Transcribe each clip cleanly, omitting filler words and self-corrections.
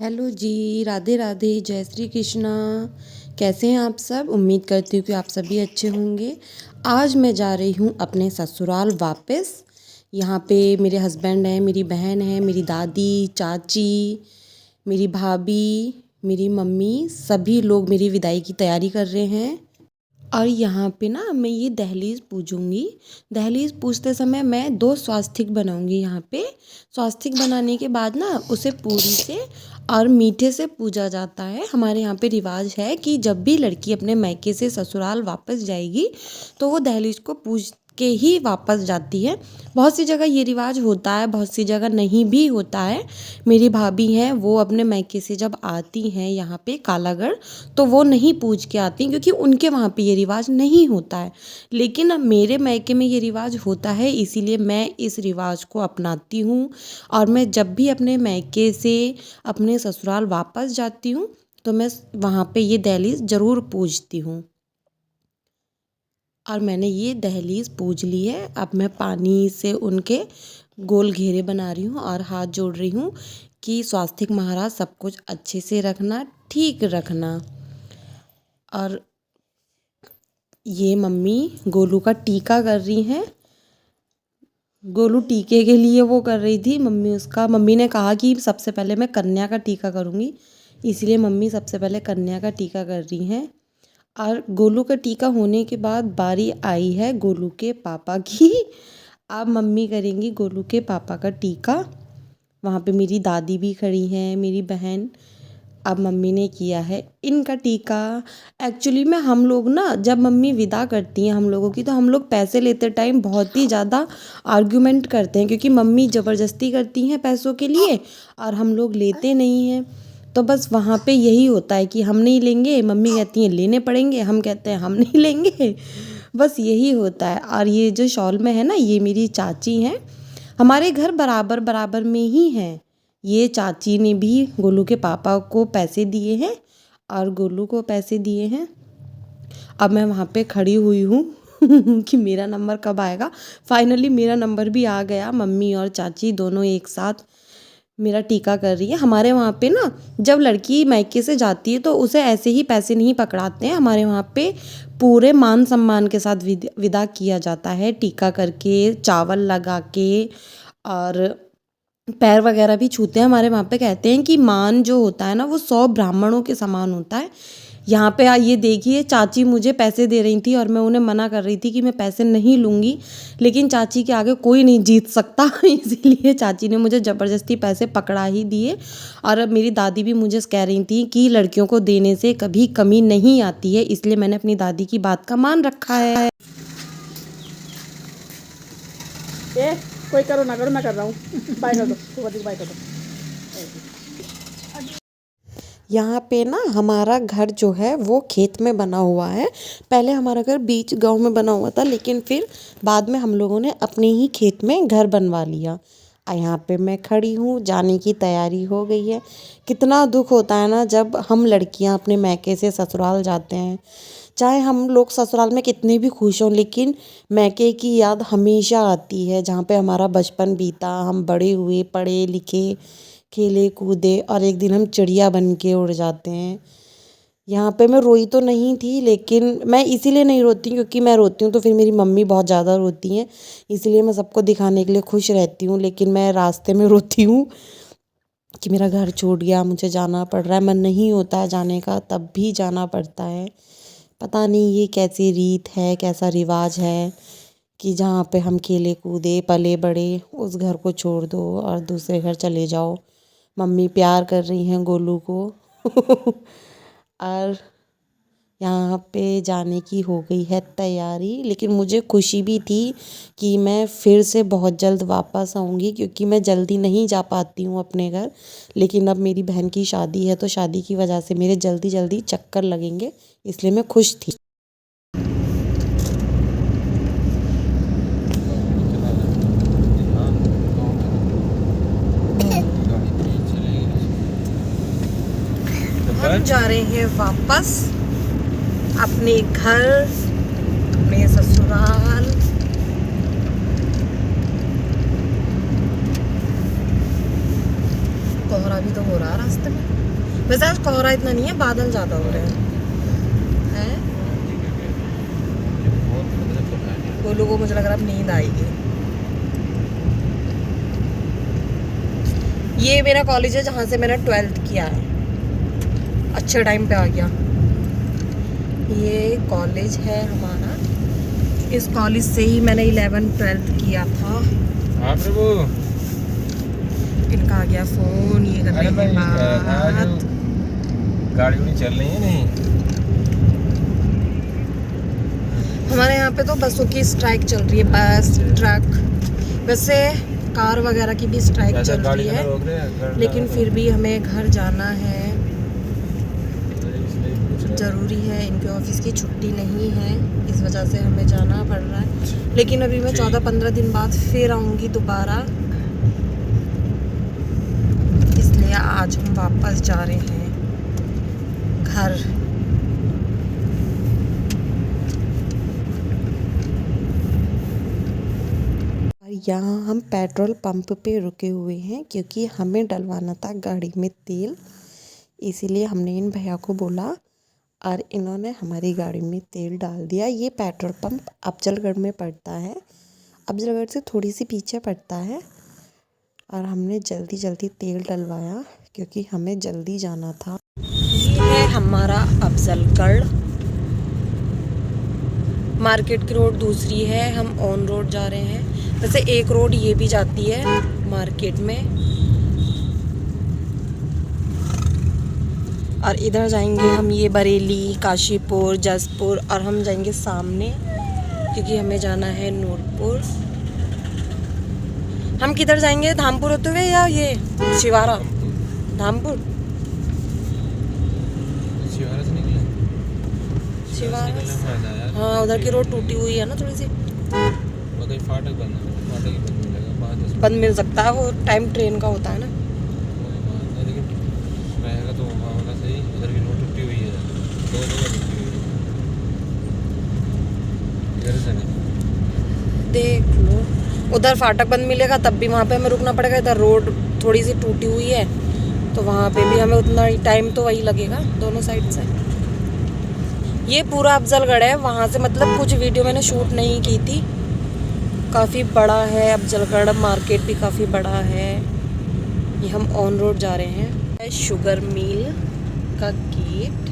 Hello जी, राधे राधे, जय श्री कृष्णा। कैसे हैं आप सब? उम्मीद करती हूँ कि आप सभी अच्छे होंगे। आज मैं जा रही हूँ अपने ससुराल वापस। यहाँ पे मेरे हस्बैंड हैं, मेरी बहन है, मेरी दादी, चाची, मेरी भाभी, मेरी मम्मी, सभी लोग मेरी विदाई की तैयारी कर रहे हैं। और यहाँ पे ना मैं ये दहलीज पूजूंगी। दहलीज पूजते समय मैं 2 स्वास्तिक बनाऊंगी यहाँ पे। स्वास्तिक बनाने के बाद ना उसे पूरी से और मीठे से पूजा जाता है। हमारे यहाँ पे रिवाज है कि जब भी लड़की अपने मायके से ससुराल वापस जाएगी तो वो दहलीज को पूज के ही वापस जाती है। बहुत सी जगह ये रिवाज होता है, बहुत सी जगह नहीं भी होता है। मेरी भाभी हैं, वो अपने मायके से जब आती हैं यहाँ पे कालागढ़, तो वो नहीं पूज के आती क्योंकि उनके वहाँ पे ये रिवाज नहीं होता है। लेकिन अब मेरे मायके में ये रिवाज होता है, इसीलिए मैं इस रिवाज को अपनाती हूँ। और मैं जब भी अपने मायके से अपने ससुराल वापस जाती हूँ तो मैं वहाँ पे ये दहलीज ज़रूर पूजती हूँ। और मैंने ये दहलीज पूज ली है। अब मैं पानी से उनके गोल घेरे बना रही हूँ और हाथ जोड़ रही हूँ कि स्वास्तिक महाराज सब कुछ अच्छे से रखना, ठीक रखना। और ये मम्मी गोलू का टीका कर रही हैं। गोलू टीके के लिए वो कर रही थी मम्मी ने कहा कि सबसे पहले मैं कन्या का टीका करूँगी, इसलिए मम्मी सबसे पहले कन्या का टीका कर रही हैं। और गोलू का टीका होने के बाद बारी आई है गोलू के पापा की। अब मम्मी करेंगी गोलू के पापा का टीका। वहाँ पे मेरी दादी भी खड़ी हैं, मेरी बहन। अब मम्मी ने किया है इनका टीका। एक्चुअली में हम लोग ना जब मम्मी विदा करती हैं हम लोगों की, तो हम लोग पैसे लेते टाइम बहुत ही ज़्यादा आर्ग्यूमेंट करते हैं, क्योंकि मम्मी ज़बरदस्ती करती हैं पैसों के लिए और हम लोग लेते नहीं हैं। तो बस वहाँ पे यही होता है कि हम नहीं लेंगे, मम्मी कहती हैं लेने पड़ेंगे, हम कहते हैं हम नहीं लेंगे। बस यही होता है। और ये जो शॉल में है ना, ये मेरी चाची हैं। हमारे घर बराबर बराबर में ही हैं। ये चाची ने भी गोलू के पापा को पैसे दिए हैं और गोलू को पैसे दिए हैं। अब मैं वहाँ पे खड़ी हुई हूँ कि मेरा नंबर कब आएगा। फाइनली मेरा नंबर भी आ गया। मम्मी और चाची दोनों एक साथ मेरा टीका कर रही है। हमारे वहाँ पे ना जब लड़की मायके से जाती है तो उसे ऐसे ही पैसे नहीं पकड़ाते हैं। हमारे वहाँ पे पूरे मान सम्मान के साथ विदा किया जाता है, टीका करके, चावल लगा के, और पैर वगैरह भी छूते हैं। हमारे वहाँ पे कहते हैं कि मान जो होता है ना वो 100 ब्राह्मणों के समान होता है। यहाँ पे ये देखिए, चाची मुझे पैसे दे रही थी और मैं उन्हें मना कर रही थी कि मैं पैसे नहीं लूँगी, लेकिन चाची के आगे कोई नहीं जीत सकता इसीलिए चाची ने मुझे ज़बरदस्ती पैसे पकड़ा ही दिए। और अब मेरी दादी भी मुझे कह रही थी कि लड़कियों को देने से कभी कमी नहीं आती है, इसलिए मैंने अपनी दादी की बात का मान रखा है। कोई करो ना करो, मैं कर रहा हूँ। बाय कर दो, बाय कर दो। यहाँ पे ना हमारा घर जो है वो खेत में बना हुआ है। पहले हमारा घर बीच गांव में बना हुआ था, लेकिन फिर बाद में हम लोगों ने अपने ही खेत में घर बनवा लिया। यहाँ पे मैं खड़ी हूँ, जाने की तैयारी हो गई है। कितना दुख होता है ना जब हम लड़कियाँ अपने मायके से ससुराल जाते हैं। चाहे हम लोग ससुराल में कितने भी खुश हों, लेकिन मायके की याद हमेशा आती है, जहाँ पे हमारा बचपन बीता, हम बड़े हुए, पढ़े लिखे, खेले कूदे, और एक दिन हम चिड़िया बन के उड़ जाते हैं। यहाँ पे मैं रोई तो नहीं थी, लेकिन मैं इसीलिए नहीं रोती क्योंकि मैं रोती हूँ तो फिर मेरी मम्मी बहुत ज़्यादा रोती हैं, इसलिए मैं सबको दिखाने के लिए खुश रहती हूँ। लेकिन मैं रास्ते में रोती हूँ कि मेरा घर छूट गया, मुझे जाना पड़ रहा है। मन नहीं होता है जाने का, तब भी जाना पड़ता है। पता नहीं ये कैसी रीत है, कैसा रिवाज है कि जहाँ पे हम खेले कूदे पले बड़े, उस घर को छोड़ दो और दूसरे घर चले जाओ। मम्मी प्यार कर रही हैं गोलू को और यहाँ पे जाने की हो गई है तैयारी। लेकिन मुझे खुशी भी थी कि मैं फिर से बहुत जल्द वापस आऊँगी, क्योंकि मैं जल्दी नहीं जा पाती हूँ अपने घर। लेकिन अब मेरी बहन की शादी है तो शादी की वजह से मेरे जल्दी जल्दी चक्कर लगेंगे, इसलिए मैं खुश थी। हम जा रहे हैं वापस अपने घर, अपने ससुराल। कोहरा भी तो हो रहा है रास्ते में। वैसे आज कोहरा इतना नहीं है, बादल ज़्यादा हो रहे हैं। गोलू को मुझे लग रहा है अब नींद आएगी। ये मेरा कॉलेज है जहाँ से मैंने 12th किया है। अच्छे टाइम पे आ गया। ये कॉलेज है हमारा। इस कॉलेज से ही मैंने 11th 12th किया था। प्रभु इनका आ गया फोन, ये कर रहे हैं बात। गाड़ी उड़ी चल रही है नहीं? हमारे यहाँ पे तो बसों की स्ट्राइक चल रही है, बस ट्रक। वैसे कार वगैरह की भी स्ट्राइक चल रही है, लेकिन फिर भी हमें घर जाना है, ज़रूरी है। इनके ऑफिस की छुट्टी नहीं है, इस वजह से हमें जाना पड़ रहा है। लेकिन अभी मैं 14-15 दिन बाद फिर आऊँगी दोबारा, इसलिए आज हम वापस जा रहे हैं घर। यहाँ हम पेट्रोल पंप पे रुके हुए हैं क्योंकि हमें डलवाना था गाड़ी में तेल, इसीलिए हमने इन भैया को बोला और इन्होंने हमारी गाड़ी में तेल डाल दिया। ये पेट्रोल पंप अफजलगढ़ में पड़ता है, अफजलगढ़ से थोड़ी सी पीछे पड़ता है। और हमने जल्दी जल्दी तेल डलवाया क्योंकि हमें जल्दी जाना था। ये है हमारा अफजलगढ़। मार्केट की रोड दूसरी है, हम ऑन रोड जा रहे हैं। वैसे एक रोड ये भी जाती है मार्केट में, और इधर जाएंगे हम ये बरेली, काशीपुर, जसपुर, और हम जाएंगे सामने क्योंकि हमें जाना है नूरपुर। हम किधर जाएंगे, धामपुर होते हुए या ये शिवारा? धामपुर, शिवारा से निकले। शिवारा, हाँ उधर की रोड टूटी हुई है ना थोड़ी सी। फाटक बंद है, फाटक ही बंद मिलेगा, बंद मिल सकता है, वो टाइम ट्रेन का होता है ना। लेकिन रहेगा तो वहाँ होना सही। इधर की रोड टूटी हुई है, दो जगह टूटी हुई है, इधर से नहीं। देख लो, उधर फाटक बंद मिलेगा तब भी वहाँ पे हमें रुकना पड़ेगा। इधर रोड थोड़ी सी टूटी हुई है तो वहाँ पे भी हमें उतना ही टाइम तो वही लगेगा दोनों साइड से। ये पूरा अफजलगढ़ है, वहाँ से मतलब कुछ वीडियो मैंने शूट नहीं की थी। काफ़ी बड़ा है अफजलगढ़, मार्केट भी काफ़ी बड़ा है। ये हम ऑन रोड जा रहे हैं। शुगर मिल का गेट,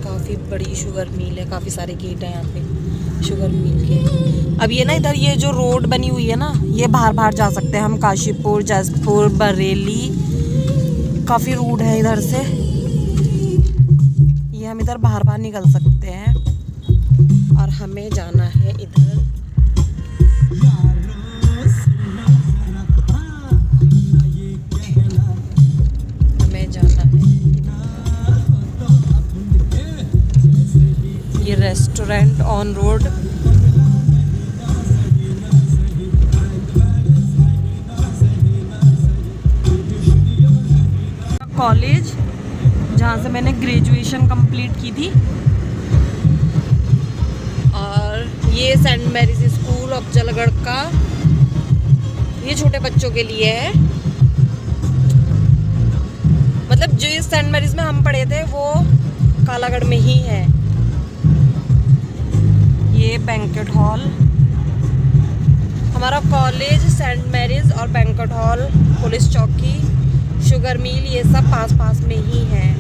काफ़ी बड़ी शुगर मिल है, काफ़ी सारे गेट हैं यहाँ पे शुगर मिल के। अब ये ना इधर ये जो रोड बनी हुई है ना, ये बाहर बाहर जा सकते हैं हम, काशीपुर, जसपुर, बरेली। काफ़ी रूट है इधर से, ये हम इधर बाहर बाहर निकल सकते हैं। और हमें जाना है इधर, हमें जाना है ये रेस्टोरेंट ऑन रोड। कॉलेज जहाँ से मैंने ग्रेजुएशन कंप्लीट की थी, और ये सेंट मैरीज स्कूल अफजलगढ़ का, ये छोटे बच्चों के लिए है। मतलब जो इस सेंट मैरीज में हम पढ़े थे वो कालागढ़ में ही है। ये बैंक्वेट हॉल, हमारा कॉलेज, सेंट मैरीज और बैंक्वेट हॉल, पुलिस चौकी, शुगर मिल, ये सब पास पास में ही है।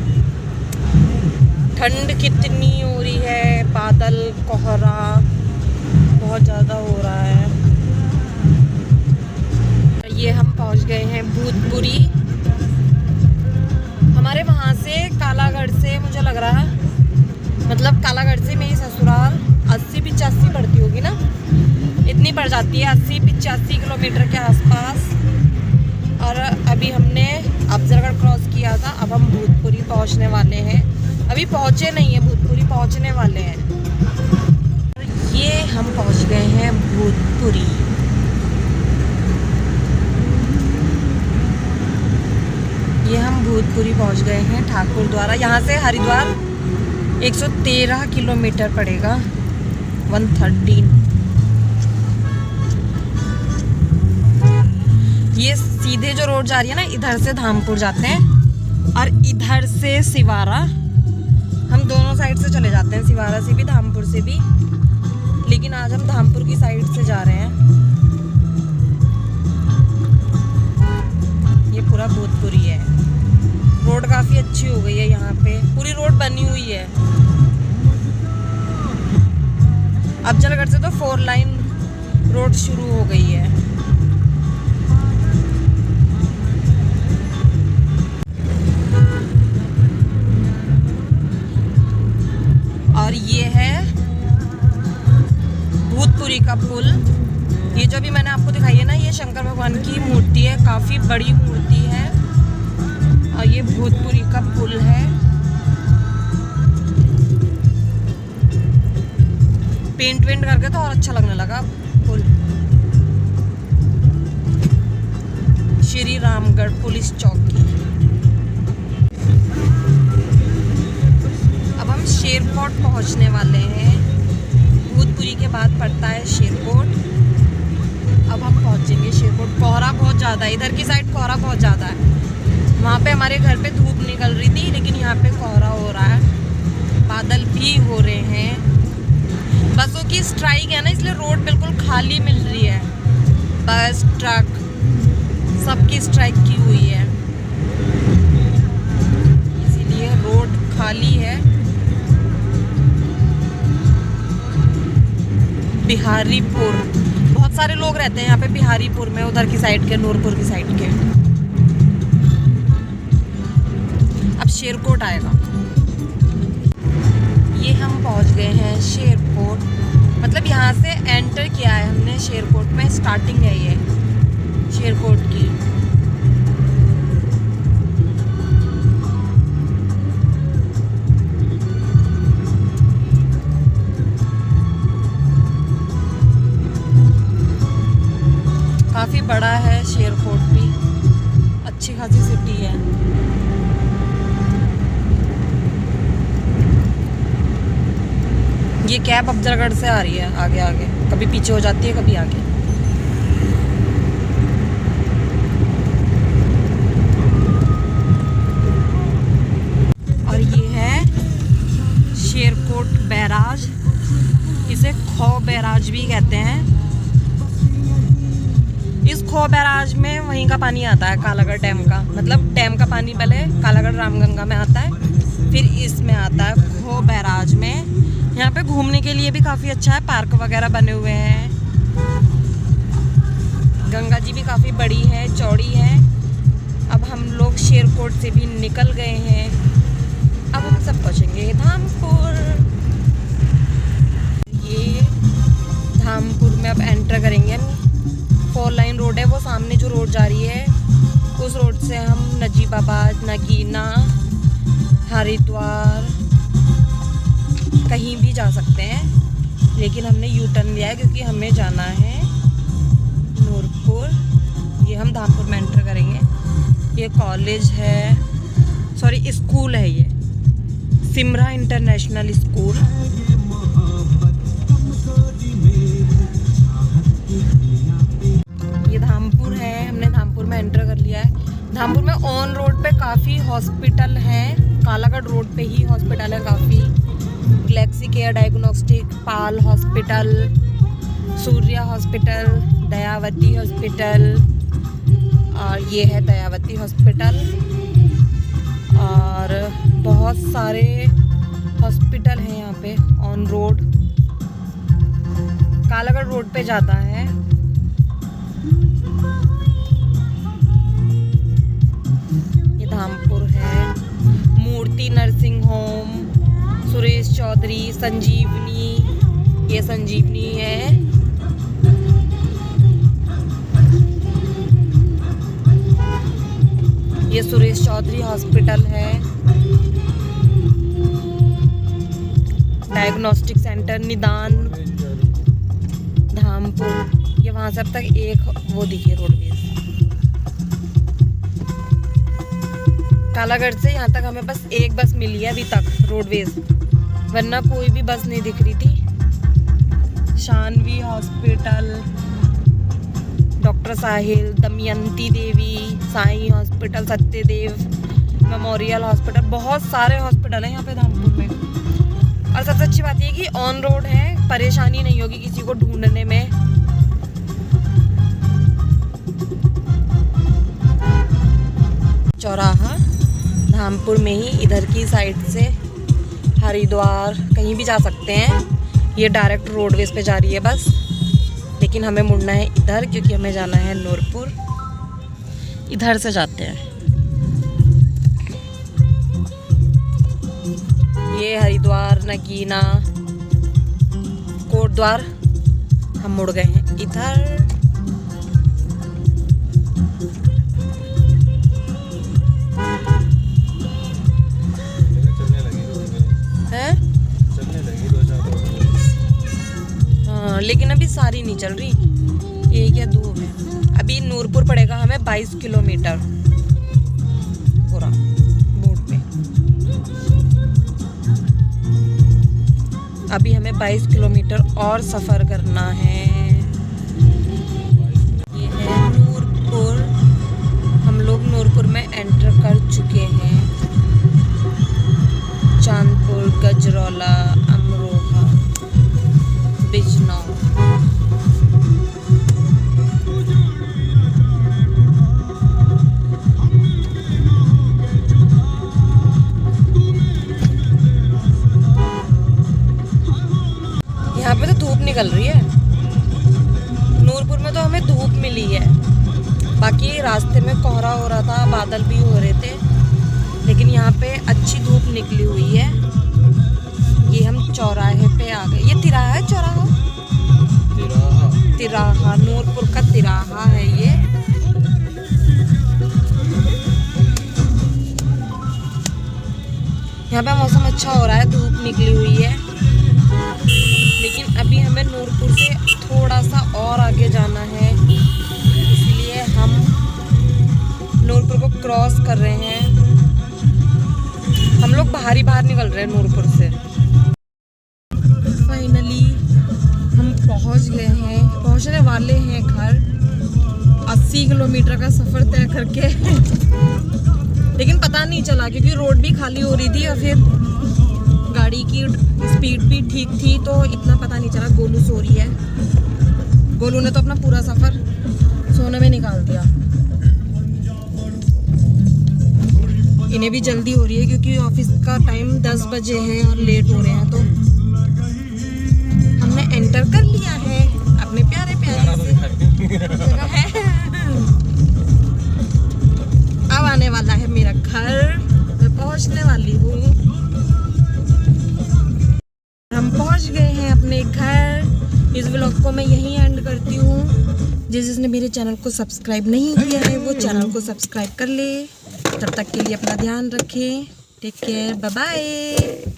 ठंड कितनी हो रही है, बादल, कोहरा बहुत ज़्यादा हो रहा है। ये हम पहुंच गए हैं भूतपुरी। हमारे वहाँ से कालागढ़ से मुझे लग रहा है, मतलब कालागढ़ से मेरी ससुराल 80-85 पड़ती होगी ना, इतनी पड़ जाती है, 80-85 किलोमीटर के आसपास। और अभी हमने अफजलगढ़ क्रॉस किया था, अब हम भूतपुरी पहुँचने वाले हैं। अभी पहुँचे नहीं हैं, भूतपुरी पहुँचने वाले हैं। ये हम पहुँच गए हैं भूतपुरी। ये हम भूतपुरी पहुँच गए हैं ठाकुर द्वारा। यहाँ से हरिद्वार 113 किलोमीटर पड़ेगा, 113। ये सीधे जो रोड जा रही है ना, इधर से धामपुर जाते हैं और इधर से सिवारा। हम दोनों साइड से चले जाते हैं, सिवारा से भी धामपुर से भी, लेकिन आज हम धामपुर की साइड से जा रहे हैं। ये पूरा भूतपुरी है। रोड काफ़ी अच्छी हो गई है यहाँ पे, पूरी रोड बनी हुई है। अफजलगढ़ से तो 4 लाइन रोड शुरू हो गई है। और ये है भूतपुरी का पुल। ये जो भी मैंने आपको दिखाई है ना, ये शंकर भगवान की मूर्ति है, काफ़ी बड़ी मूर्ति है। और ये भूतपुरी का पुल है। पेंट वेंट करके तो और अच्छा लगने लगा पुल। श्री रामगढ़ पुलिस चौकी। अब हम शेरकोट पहुंचने वाले हैं। भूतपुरी के बाद पड़ता है शेरकोट। अब हम पहुंचेंगे शेरकोट। कोहरा बहुत ज़्यादा है, इधर की साइड कोहरा बहुत ज़्यादा है। वहाँ पे हमारे घर पे धूप निकल रही थी, लेकिन यहाँ पे कोहरा हो रहा है, बादल भी हो रहे हैं। बसों की स्ट्राइक है ना, इसलिए रोड बिल्कुल खाली मिल रही है। बस, ट्रक, सबकी स्ट्राइक की हुई है, इसीलिए रोड खाली है। बिहारीपुर, बहुत सारे लोग रहते हैं यहाँ पे बिहारीपुर में, उधर की साइड के, नूरपुर की साइड के। अब शेरकोट आएगा। ये हम पहुंच गए हैं शेरकोट, मतलब यहाँ से एंटर किया है हमने शेरकोट में। स्टार्टिंग है ये शेरकोट की। काफ़ी बड़ा है शेरकोट भी, अच्छी खासी सिटी है। ये कैब अफजलगढ़ से आ रही है, आगे आगे, कभी पीछे हो जाती है, कभी आगे। और ये है शेरकोट बैराज, इसे खो बैराज भी कहते हैं। इस खो बैराज में वहीं का पानी आता है, कालागढ़ डैम का, मतलब डैम का पानी पहले कालागढ़ रामगंगा में आता है, फिर इसमें आता है खो बैराज में। यहाँ पे घूमने के लिए भी काफ़ी अच्छा है, पार्क वगैरह बने हुए हैं। गंगा जी भी काफ़ी बड़ी है, चौड़ी है। अब हम लोग शेरकोट से भी निकल गए हैं। अब हम सब पहुँचेंगे धामपुर। ये धामपुर में अब एंटर करेंगे हम। 4 लाइन रोड है, वो सामने जो रोड जा रही है उस रोड से हम नजीबाबाद, नगीना, हरिद्वार कहीं भी जा सकते हैं, लेकिन हमने यू टर्न लिया है क्योंकि हमें जाना है नूरपुर। ये हम धामपुर में एंटर करेंगे। ये कॉलेज है, सॉरी स्कूल है, ये सिमरा इंटरनेशनल स्कूल। ये धामपुर है, हमने धामपुर में एंटर कर लिया है। धामपुर में ऑन रोड पे काफ़ी हॉस्पिटल हैं, कालागढ़ रोड पे ही हॉस्पिटल है काफ़ी। Galaxy Care Diagnostic, Pal hospital, Surya hospital, Dayawati hospital, और ये है दयावती हॉस्पिटल। और बहुत सारे हॉस्पिटल हैं यहाँ पे ऑन रोड, कालागढ़ रोड पे जाता है। ये धामपुर है। मूर्ति नर्सिंग होम, सुरेश चौधरी, संजीवनी, ये संजीवनी है। ये सुरेश चौधरी हॉस्पिटल है। डायग्नोस्टिक सेंटर निदान धामपुर। ये वहां से अब तक एक वो दिखी रोडवेज। कालागढ़ से यहाँ तक हमें बस एक बस मिली है अभी तक रोडवेज, वरना कोई भी बस नहीं दिख रही थी। Shanvi hospital, doctor Sahil, Damayanti Devi, Sai hospital, Satyadev memorial hospital, बहुत सारे हॉस्पिटल हैं यहाँ पे धामपुर में। और सबसे अच्छी बात ये कि ऑन रोड है, परेशानी नहीं होगी किसी को ढूंढने में। चौराहा धामपुर में ही, इधर की साइड से हरिद्वार कहीं भी जा सकते हैं। ये डायरेक्ट रोडवेज पे जा रही है बस, लेकिन हमें मुड़ना है इधर क्योंकि हमें जाना है नूरपुर। इधर से जाते हैं। ये हरिद्वार, नगीना, कोटद्वार, हम मुड़ गए हैं इधर। हाँ, लेकिन अभी सारी नहीं चल रही, एक या दो है। अभी नूरपुर पड़ेगा हमें 22 किलोमीटर पूरा बोर्ड पे। अभी हमें 22 किलोमीटर और सफ़र करना है। ये है नूरपुर। हम लोग नूरपुर में एंटर कर चुके हैं। चांदपुर, गजरौला, अमरोहा, बिजनौर। यहाँ पे तो धूप निकल रही है। नूरपुर में तो हमें धूप मिली है, बाकी रास्ते में कोहरा हो रहा था, बादल भी हो रहे थे, लेकिन यहाँ पे अच्छी धूप निकली हुई है। ये हम चौराहे पे आ गए। ये तिराहा है, चौराहा, तिराहा, नूरपुर का तिराहा है ये। यहाँ पे मौसम अच्छा हो रहा है, धूप निकली हुई है, लेकिन अभी हमें नूरपुर से थोड़ा सा और आगे जाना है, इसलिए हम नूरपुर को क्रॉस कर रहे हैं। हम लोग बाहर निकल रहे हैं नूरपुर से। फाइनली हम पहुंचने वाले हैं घर। 80 किलोमीटर का सफ़र तय करके लेकिन पता नहीं चला क्योंकि रोड भी खाली हो रही थी और फिर गाड़ी की स्पीड भी ठीक थी, तो इतना पता नहीं चला। गोलू सो रही है। गोलू ने तो अपना पूरा सफ़र सोने में निकाल दिया। इन्हें भी जल्दी हो रही है क्योंकि ऑफिस का टाइम 10 बजे है और लेट हो रहे हैं, तो हमने एंटर कर लिया है अपने प्यारे से जगह है। अब आने वाला है मेरा घर, मैं पहुंचने वाली हूँ। हम पहुंच गए हैं अपने घर। इस व्लॉग को मैं यहीं एंड करती हूँ। जिसने मेरे चैनल को सब्सक्राइब नहीं किया है वो चैनल को सब्सक्राइब कर ले। तब तक के लिए अपना ध्यान रखें। Take care, bye bye.